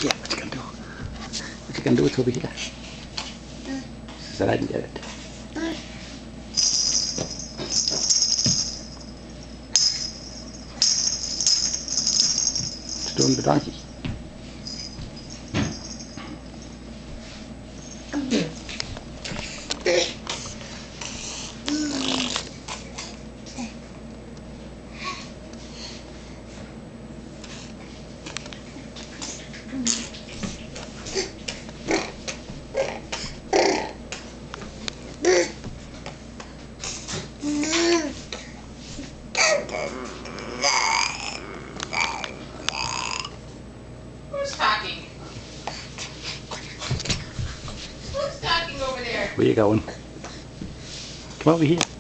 here. What you gonna do? What you gonna do? It's over here. She said I can get it. What's doing the donkey? Who's talking? Who's talking over there? Where you going? Come over here.